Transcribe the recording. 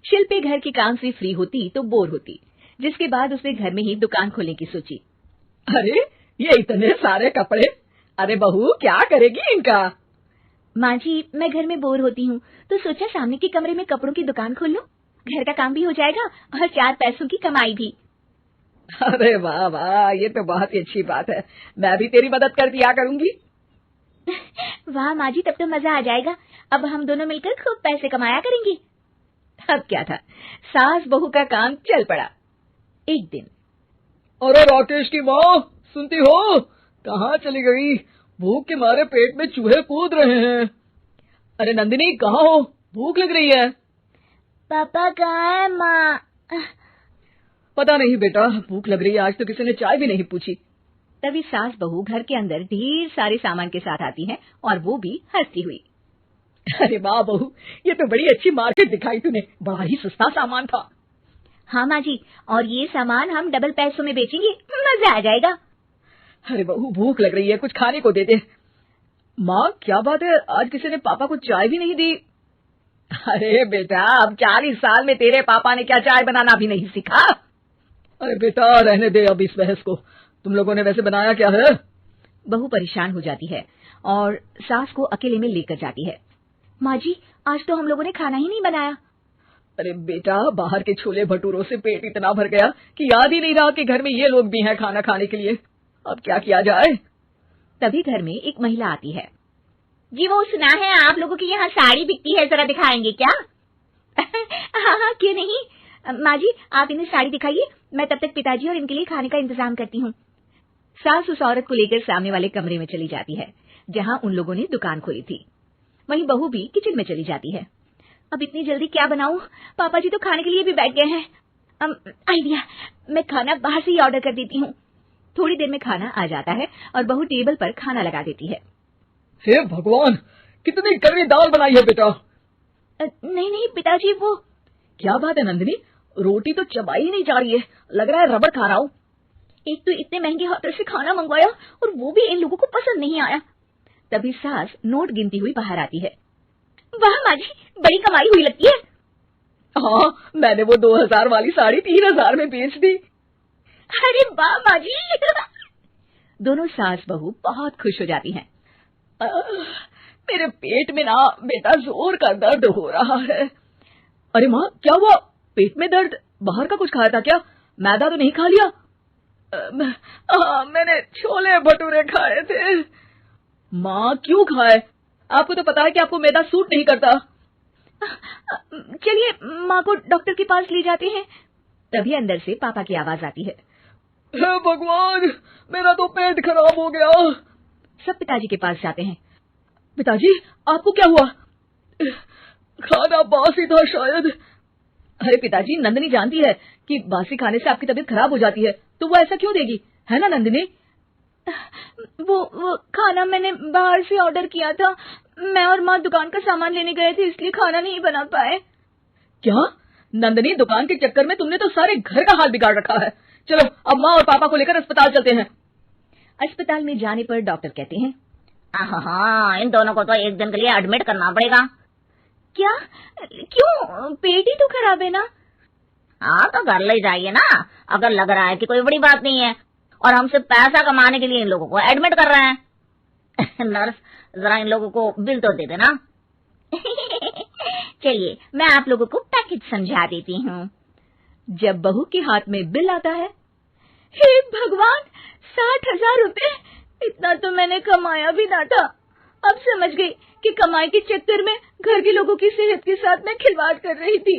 शिल्पी घर के काम से फ्री होती तो बोर होती, जिसके बाद उसने घर में ही दुकान खोलने की सोची। अरे ये इतने सारे कपड़े, अरे बहू क्या करेगी इनका? माँ जी, मैं घर में बोर होती हूँ तो सोचा सामने के कमरे में कपड़ों की दुकान खोल लूं, घर का काम भी हो जाएगा और 4 पैसों की कमाई भी। अरे वाह वाह, ये तो बहुत ही अच्छी बात है, मैं भी तेरी मदद कर दिया करूंगी। वाह माँ जी, तब तो मजा आ जाएगा, अब हम दोनों मिलकर खूब पैसे कमाया करेंगे। अब क्या था, सास बहू का काम चल पड़ा। एक दिन, अरे राकेश की माँ, सुनती हो? कहाँ चली गई? भूख के मारे पेट में चूहे कूद रहे हैं। अरे नंदिनी, कहाँ हो? भूख लग रही है। पापा कहाँ है माँ? पता नहीं बेटा, भूख लग रही है, आज तो किसी ने चाय भी नहीं पूछी। तभी सास बहू घर के अंदर ढेर सारे सामान के साथ आती हैं और वो भी हंसती हुई। अरे वाह बहू, ये तो बड़ी अच्छी मार्केट दिखाई तूने, बड़ा ही सस्ता सामान था। हाँ माँ जी, और ये सामान हम डबल पैसों में बेचेंगे, मजा आ जाएगा। अरे बहू, भूख लग रही है, कुछ खाने को दे दे। माँ क्या बात है, आज किसी ने पापा को चाय भी नहीं दी? अरे बेटा, अब 40 साल में तेरे पापा ने क्या चाय बनाना भी नहीं सीखा? अरे बेटा रहने दे अब इस बहस को, तुम लोगों ने वैसे बनाया क्या है? बहू परेशान हो जाती है और सास को अकेले में लेकर जाती है। माँ जी, आज तो हम लोगों ने खाना ही नहीं बनाया। अरे बेटा, बाहर के छोले भटूरों से पेट इतना भर गया कि याद ही नहीं रहा कि घर में ये लोग भी हैं खाना खाने के लिए। अब क्या किया जाए? तभी घर में एक महिला आती है। जी वो सुना है आप लोगों की यहाँ साड़ी बिकती है, जरा दिखाएंगे क्या? हाँ हाँ, क्यों नहीं। माँ जी, आप इन्हें साड़ी दिखाइए, मैं तब तक पिताजी और इनके लिए खाने का इंतजाम करती हूँ। सास उस औरत को लेकर सामने वाले कमरे में चली जाती है जहाँ उन लोगों ने दुकान खोली थी। वहीं बहू भी किचन में चली जाती है। अब इतनी जल्दी क्या बनाऊं, पापा जी तो खाने के लिए भी बैठ गए हैं। आइडिया, मैं खाना बाहर से ही ऑर्डर कर देती हूँ। थोड़ी देर में खाना आ जाता है और बहू टेबल पर खाना लगा देती है। हे भगवान, कितनी कड़वी दाल बनाई है बेटा। नहीं नहीं पिताजी, वो क्या बात है नंदिनी, रोटी तो चबाई ही नहीं जा रही है, लग रहा है रबड़ खा रहा हूँ। एक तो इतने महंगे होटल से खाना मंगवाया और वो भी इन लोगों को पसंद नहीं आया। तभी सास नोट गिनती हुई बाहर आती है। वाह माँ जी, बड़ी कमाई हुई लगती है। हाँ, मैंने वो 2000 वाली साड़ी 3000 में बेच दी। अरे वाह माँ जी। दोनों सास बहू बहुत खुश हो जाती हैं। मेरे पेट में ना बेटा जोर का दर्द हो रहा है। अरे माँ, क्या हुआ? पेट में दर्द? बाहर का कुछ खाया था क्या? मैदा तो नहीं खा लिया? मैंने छोले भटूरे खाए थे। माँ क्यों खाए? आपको तो पता है कि आपको मैदा सूट नहीं करता। चलिए माँ को डॉक्टर के पास ले जाते हैं। तभी अंदर से पापा की आवाज आती है। हे भगवान, मेरा तो पेट खराब हो गया। सब पिताजी के पास जाते हैं। पिताजी, आपको क्या हुआ? खाना बासी था शायद। अरे पिताजी, नंदिनी जानती है कि बासी खाने से आपकी तबीयत खराब हो जाती है, तो वो ऐसा क्यों देगी, है ना नंदिनी? वो खाना मैंने बाहर से ऑर्डर किया था, मैं और माँ दुकान का सामान लेने गए थे, इसलिए खाना नहीं बना पाए। क्या नंदिनी, दुकान के चक्कर में तुमने तो सारे घर का हाल बिगाड़ रखा है। चलो अब माँ और पापा को लेकर अस्पताल चलते हैं। अस्पताल में जाने पर डॉक्टर कहते हैं, हाँ, इन दोनों को तो एक दिन के लिए एडमिट करना पड़ेगा। क्या? क्यों? पेट ही तो खराब है ना। हाँ तो घर ले जाइए ना, अगर लग रहा है कि कोई बड़ी बात नहीं है और हम सिर्फ पैसा कमाने के लिए इन लोगों को एडमिट कर रहे हैं। नर्स, जरा इन लोगों को बिल तो दे देना। चलिए मैं आप लोगों को पैकेज समझा देती हूँ। जब बहू के हाथ में बिल आता है, हे भगवान, 60,000 रुपए, इतना तो मैंने कमाया भी ना था। अब समझ गई कि कमाई के चक्कर में घर के लोगों की सेहत के साथ मैं खिलवाड़ कर रही थी।